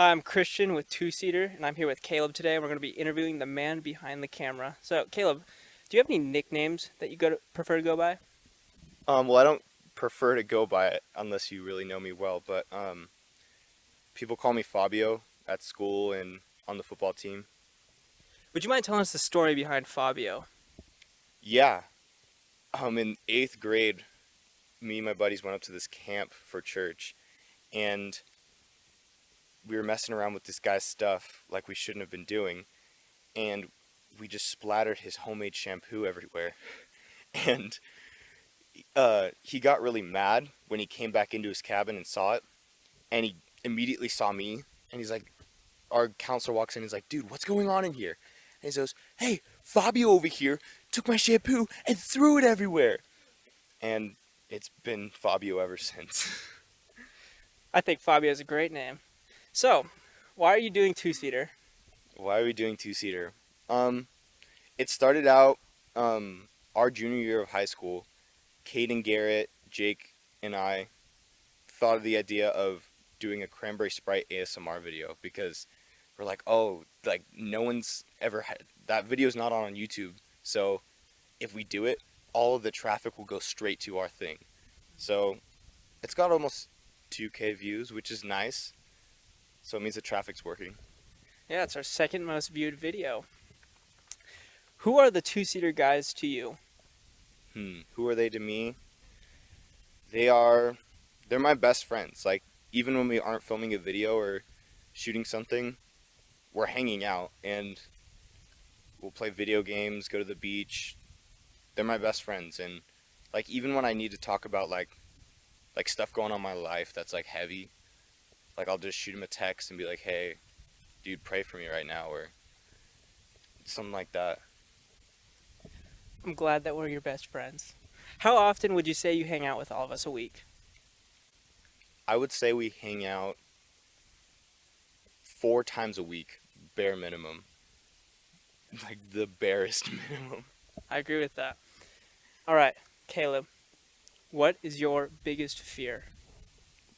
Hi, I'm Christian with Twoseater, and I'm here with Caleb today. And we're going to be interviewing the man behind the camera. So, Caleb, do you have any nicknames that prefer to go by? Well, I don't prefer to go by it unless you really know me well, but people call me Fabio at school and on the football team. Would you mind telling us the story behind Fabio? Yeah, in eighth grade, me and my buddies went up to this camp for church, and we were messing around with this guy's stuff like we shouldn't have been doing, and we just splattered his homemade shampoo everywhere. And he got really mad when he came back into his cabin and saw it, and he immediately saw me, and he's like, our counselor walks in, he's like, dude, what's going on in here? And he goes, hey, Fabio over here took my shampoo and threw it everywhere. And it's been Fabio ever since. I think Fabio is a great name. So, why are you doing Twoseater? Why are we doing two-seater? Um, it started out our junior year of high school. Caden Garrett, Jake, and I thought of the idea of doing a Cranberry Sprite ASMR video because we're like, oh, like no one's ever had that video's not on YouTube. So if we do it, all of the traffic will go straight to our thing. So it's got almost 2K views, which is nice. So it means the traffic's working. Yeah, it's our second most viewed video. Who are the Twoseater guys to you? Who are they to me? They're my best friends. Like even when we aren't filming a video or shooting something, we're hanging out and we'll play video games, go to the beach. They're my best friends, and like even when I need to talk about like stuff going on in my life that's like heavy, like I'll just shoot him a text and be like, "Hey, dude, pray for me right now," or something like that. I'm glad that we're your best friends. How often would you say you hang out with all of us a week? I would say we hang out 4 times a week, bare minimum, like the barest minimum. I agree with that. All right, Caleb, what is your biggest fear?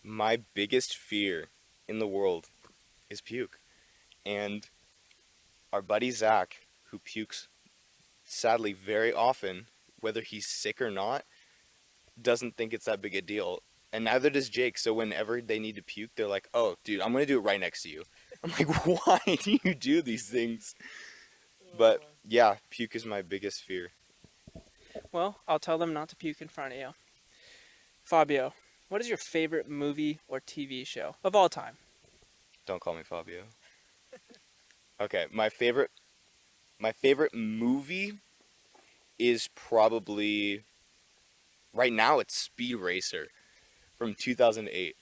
My biggest fear in the world is puke, and our buddy Zach, who pukes sadly very often, whether he's sick or not, doesn't think it's that big a deal. And neither does Jake. So whenever they need to puke, they're like, "Oh, dude, I'm gonna do it right next to you." I'm like, "Why do you do these things?" But yeah, puke is my biggest fear. Well, I'll tell them not to puke in front of you. Fabio, what is your favorite movie or TV show of all time? Don't call me Fabio. Okay, my favorite movie is probably right now it's Speed Racer from 2008.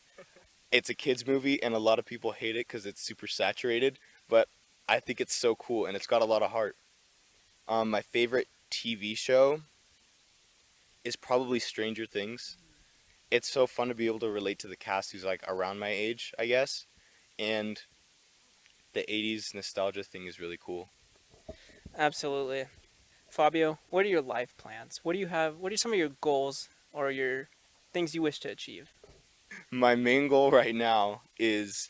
It's a kids movie and a lot of people hate it cuz it's super saturated, but I think it's so cool and it's got a lot of heart. My favorite TV show is probably Stranger Things. It's so fun to be able to relate to the cast who's like around my age, I guess. And the 80s nostalgia thing is really cool. Absolutely. Fabio, what are your life plans? What do you have? What are some of your goals or your things you wish to achieve? My main goal right now is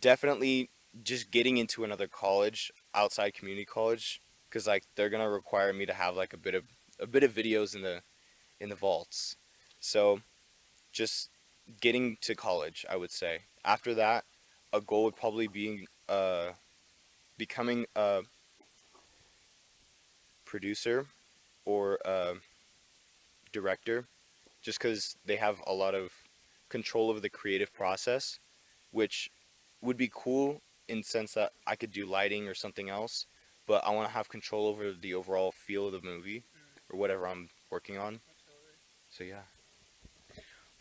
definitely just getting into another college outside community college because like they're gonna require me to have like a bit of videos in the vaults. So just getting to college, I would say. After that, a goal would probably be becoming a producer or a director, just because they have a lot of control over the creative process, which would be cool in the sense that I could do lighting or something else, but I want to have control over the overall feel of the movie or whatever I'm working on. So yeah.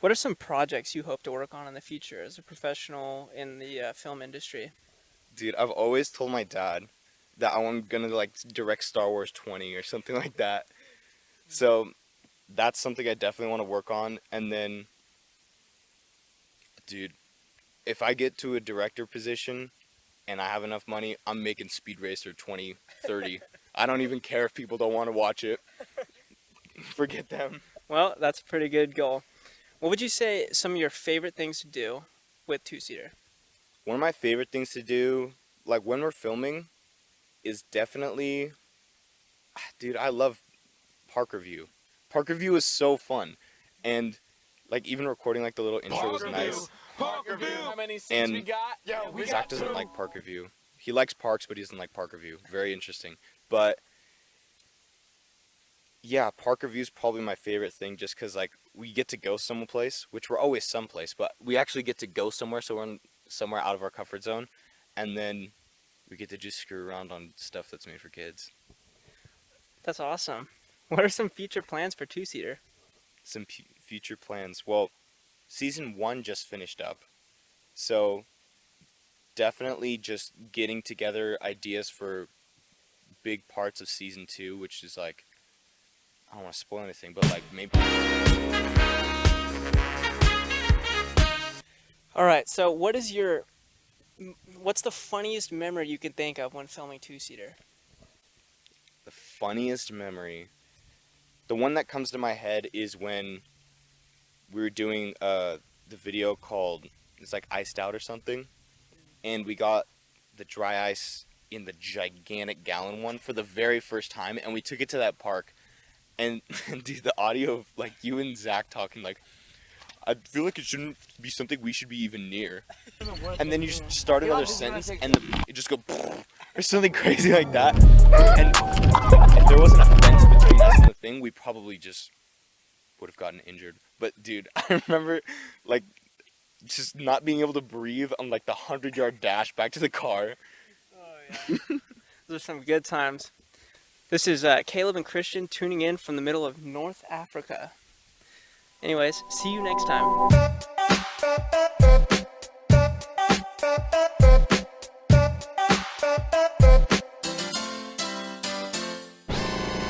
What are some projects you hope to work on in the future as a professional in the film industry? Dude, I've always told my dad that I'm gonna like direct Star Wars 20 or something like that. So that's something I definitely want to work on. And then, dude, if I get to a director position and I have enough money, I'm making Speed Racer 2030. I don't even care if people don't want to watch it. Forget them. Well, that's a pretty good goal. What would you say some of your favorite things to do with Twoseater? One of my favorite things to do, like when we're filming, is definitely, dude, I love park review. Park review is so fun, and like even recording like the little intro was nice. Park review. How many seats And we got? Yo, we Zach got doesn't two. like park review. He likes parks, but he doesn't like park review. Very interesting. But yeah, park review is probably my favorite thing, just because like we get to go someplace, which we're always someplace, but we actually get to go somewhere, so we're somewhere out of our comfort zone, and then we get to just screw around on stuff that's made for kids. That's awesome. What are some future plans for Two-Seater? Some future plans. Well, season 1 just finished up, so definitely just getting together ideas for big parts of season 2, which is like, I don't want to spoil anything, but like maybe. All right, so what's the funniest memory you can think of when filming Two-Seater? The funniest memory, the one that comes to my head is when we were doing the video called, it's like Iced Out or something, and we got the dry ice in the gigantic gallon one for the very first time, and we took it to that park, and dude, the audio of like you and Zach talking, like, I feel like it shouldn't be something we should be even near, and then you just start another sentence and it just go or something crazy like that, and if there wasn't a fence between us and the thing, we probably just would have gotten injured. But dude, I remember like just not being able to breathe on like the 100-yard dash back to the car. Oh, yeah. Those are some good times. This is Caleb and Christian tuning in from the middle of North Africa. Anyways, see you next time.